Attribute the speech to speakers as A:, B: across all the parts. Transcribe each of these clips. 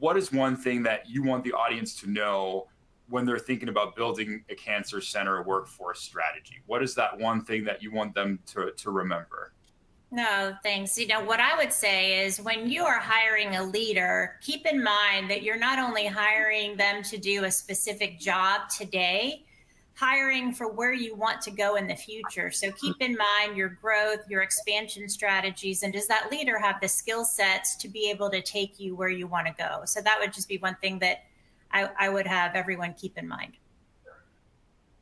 A: what is one thing that you want the audience to know when they're thinking about building a cancer center workforce strategy? What is that one thing that you want them to remember?
B: No, thanks. What I would say is when you are hiring a leader, keep in mind that you're not only hiring them to do a specific job today, hiring for where you want to go in the future. So keep in mind your growth, your expansion strategies, and does that leader have the skill sets to be able to take you where you want to go? So that would just be one thing that I would have everyone keep in mind.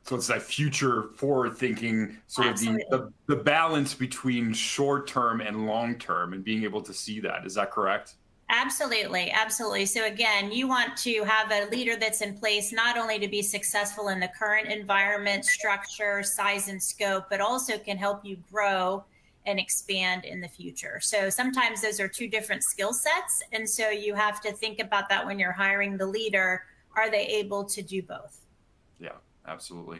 A: So it's that future forward thinking, sort of
B: Absolutely.
A: the balance between short term and long term, and being able to see that. Is that correct?
B: Absolutely, absolutely. So again, you want to have a leader that's in place not only to be successful in the current environment, structure, size, and scope, but also can help you grow and expand in the future. So sometimes those are two different skill sets. And so you have to think about that when you're hiring the leader. Are they able to do both?
A: Yeah, absolutely.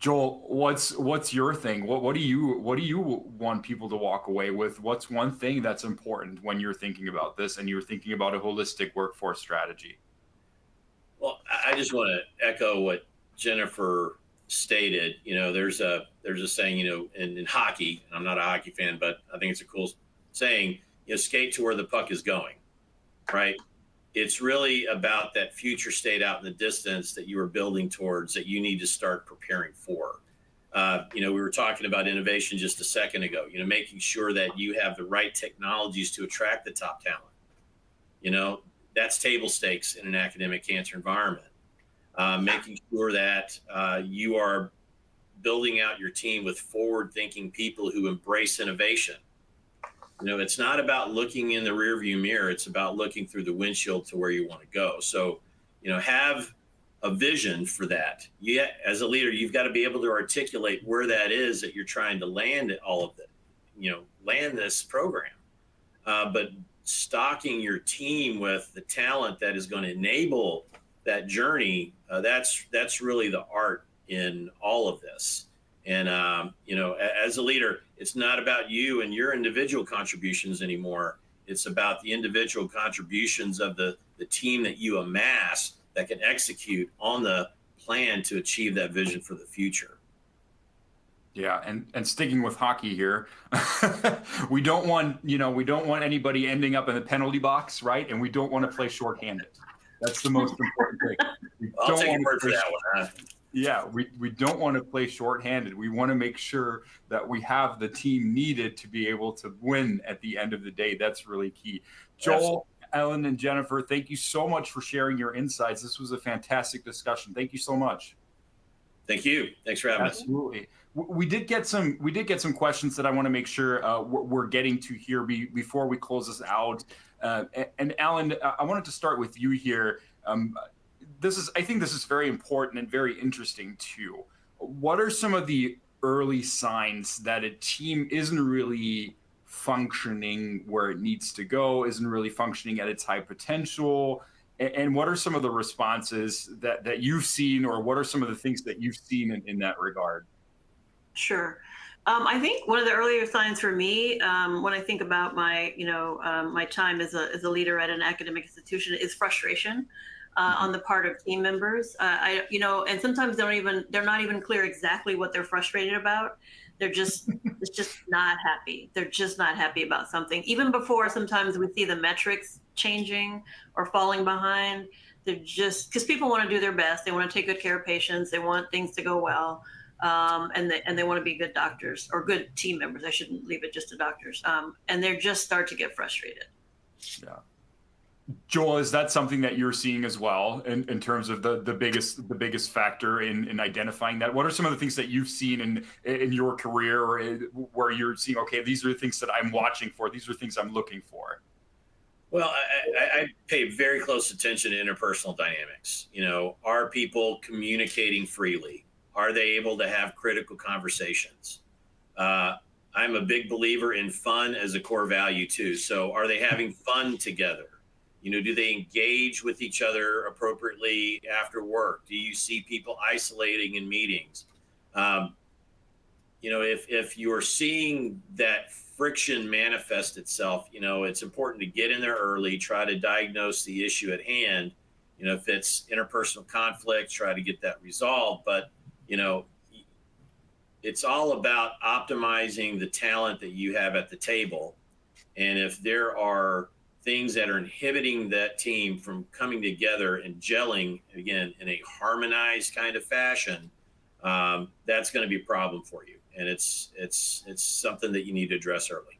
A: Joel, what's your thing? What do you want people to walk away with? What's one thing that's important when you're thinking about this and you're thinking about a holistic workforce strategy?
C: Well, I just want to echo what Jennifer stated. There's a saying, in hockey, and I'm not a hockey fan, but I think it's a cool saying, skate to where the puck is going, right? It's really about that future state out in the distance that you are building towards that you need to start preparing for. We were talking about innovation just a second ago, making sure that you have the right technologies to attract the top talent. That's table stakes in an academic cancer environment. Making sure that you are building out your team with forward-thinking people who embrace innovation. It's not about looking in the rearview mirror. It's about looking through the windshield to where you want to go. So, have a vision for that. As a leader, you've got to be able to articulate where that is that you're trying to land all of it, land this program. But stocking your team with the talent that is going to enable that journey, that's really the art in all of this. And, as a leader, it's not about you and your individual contributions anymore. It's about the individual contributions of the team that you amass that can execute on the plan to achieve that vision for the future.
A: Yeah, and sticking with hockey here, we don't want anybody ending up in the penalty box, right? And we don't want to play shorthanded. That's the most important thing. We
C: I'll
A: don't
C: take
A: want
C: your
A: to
C: word for
A: play
C: that one. Huh?
A: Yeah, we don't want to play shorthanded. We want to make sure that we have the team needed to be able to win at the end of the day. That's really key.
C: Absolutely.
A: Joel, Ellen, and Jennifer, thank you so much for sharing your insights. This was a fantastic discussion. Thank you so much.
C: Thank you. Thanks for having us.
A: Absolutely. We did get some questions that I want to make sure we're getting to here before we close this out. And Alan, I wanted to start with you here. I think this is very important and very interesting too. What are some of the early signs that a team isn't really functioning where it needs to go, isn't really functioning at its high potential? And what are some of the responses that you've seen, or what are some of the things that you've seen in that regard?
D: Sure. I think one of the earlier signs for me, when I think about my time as a leader at an academic institution, is frustration on the part of team members. And sometimes they're not even clear exactly what they're frustrated about. It's just not happy. They're just not happy about something. Even before sometimes we see the metrics changing or falling behind, they're just, because people want to do their best. They want to take good care of patients. They want things to go well. And they want to be good doctors or good team members. I shouldn't leave it just to doctors. And they just start to get frustrated.
A: Yeah. Joel, is that something that you're seeing as well in terms of the biggest factor in identifying that? What are some of the things that you've seen in your career, or where you're seeing, okay, these are the things that I'm watching for, these are things I'm looking for?
C: Well, I pay very close attention to interpersonal dynamics. Are people communicating freely? Are they able to have critical conversations? I'm a big believer in fun as a core value too. So are they having fun together? Do they engage with each other appropriately after work? Do you see people isolating in meetings? if you're seeing that friction manifest itself, it's important to get in there early, try to diagnose the issue at hand. If it's interpersonal conflict, try to get that resolved. But, it's all about optimizing the talent that you have at the table. And if there are things that are inhibiting that team from coming together and gelling, again, in a harmonized kind of fashion, that's going to be a problem for you. And it's something that you need to address early.